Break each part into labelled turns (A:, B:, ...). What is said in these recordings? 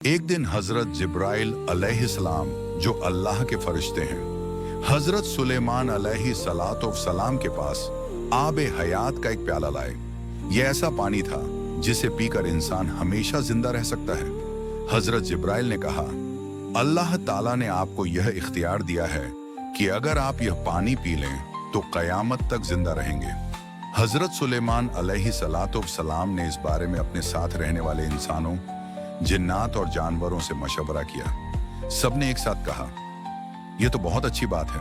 A: एक दिन हजरत जिब्राइल अलैहिस्सलाम, जो अल्लाह के फरिश्ते हैं, हजरत सुलेमान अलैहिस्सलाम के पास आबे हयात का एक प्याला लाए। यह ऐसा पानी था जिसे पीकर इंसान हमेशा जिंदा रह सकता है। हजरत जिब्राइल ने कहा, अल्लाह ताला ने आपको यह इख्तियार दिया है कि अगर आप यह पानी पी लें तो कयामत तक जिंदा रहेंगे। हजरत सुलेमान अलैहिस्सलाम ने इस बारे में अपने साथ रहने वाले इंसानों, जिन्नात और जानवरों से मशवरा किया। सबने एक साथ कहा, यह तो बहुत अच्छी बात है,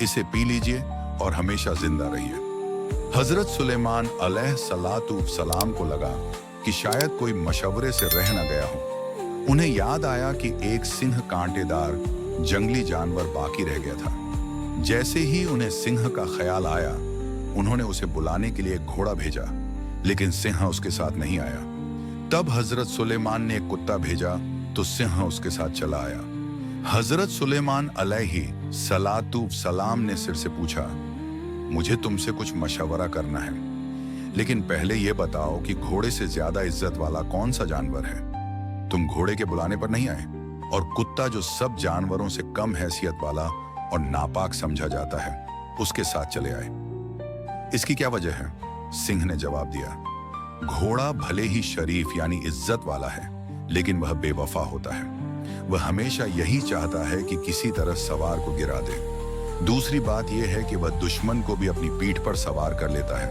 A: इसे पी लीजिए और हमेशा जिंदा रहिए। हजरत सुलेमान अलैहिस्सलाम को लगा कि शायद कोई मशवरे से रह न गया हो। उन्हें याद आया कि एक सिंह कांटेदार जंगली जानवर बाकी रह गया था। जैसे ही उन्हें सिंह का ख्याल आया, उन्होंने उसे बुलाने के लिए एक घोड़ा भेजा, लेकिन सिंह उसके साथ नहीं आया। तब हजरत सुलेमान ने एक कुत्ता भेजा तो सिंह उसके साथ चला आया। हजरत सुलेमान अलैहिस्सलाम ने सिर से पूछा, मुझे तुमसे कुछ मशवरा करना है, लेकिन पहले यह बताओ कि घोड़े से ज्यादा इज्जत वाला कौन सा जानवर है। तुम घोड़े के बुलाने पर नहीं आए, और कुत्ता जो सब जानवरों से कम हैसियत वाला और नापाक समझा जाता है, उसके साथ चले आए। इसकी क्या वजह है? सिंह ने जवाब दिया, घोड़ा भले ही शरीफ यानी इज्जत वाला है, लेकिन वह बेवफा होता है। वह हमेशा यही चाहता है कि किसी तरह सवार को गिरा दे। दूसरी बात यह है कि वह दुश्मन को भी अपनी पीठ पर सवार कर लेता है।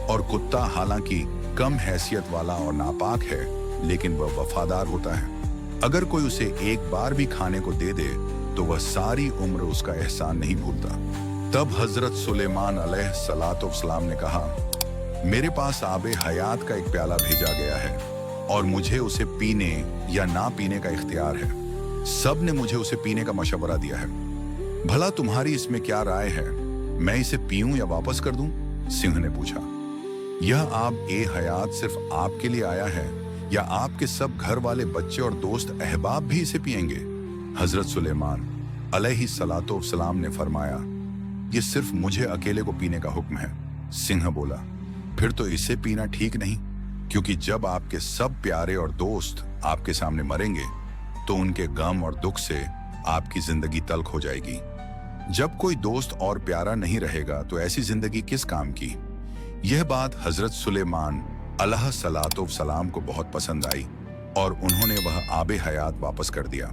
A: और कुत्ता हालांकि कम हैसियत वाला और नापाक है, लेकिन वह वफादार होता है। अगर कोई उसे एक बार भी खाने को दे दे तो वह सारी उम्र उसका एहसान नहीं भूलता। तब हजरत सुलेमान अलैहिस्सलाम ने कहा, मेरे पास आबे हयात का एक प्याला भेजा गया है और मुझे उसे पीने या ना पीने का इख्तियार है। सब ने मुझे उसे पीने का मशवरा दिया है। भला तुम्हारी इसमें क्या राय है? मैं इसे पीऊं या वापस कर दूं? सिंह ने पूछा। यह आब ए हयात सिर्फ आपके लिए आया है या आपके सब घर वाले बच्चे और दोस्त अहबाब भी इसे पिएंगे? हजरत सुलेमान अलैहिस्सलाम ने फरमाया, यह सिर्फ मुझे अकेले को पीने का हुक्म है। सिंह बोला, फिर तो इसे पीना ठीक नहीं, क्योंकि जब आपके सब प्यारे और दोस्त आपके सामने मरेंगे तो उनके गम और दुख से आपकी जिंदगी तल्ख हो जाएगी। जब कोई दोस्त और प्यारा नहीं रहेगा तो ऐसी जिंदगी किस काम की? यह बात हजरत सुलेमान अलैहिस्सलाम को बहुत पसंद आई और उन्होंने वह आबे हयात वापस कर दिया।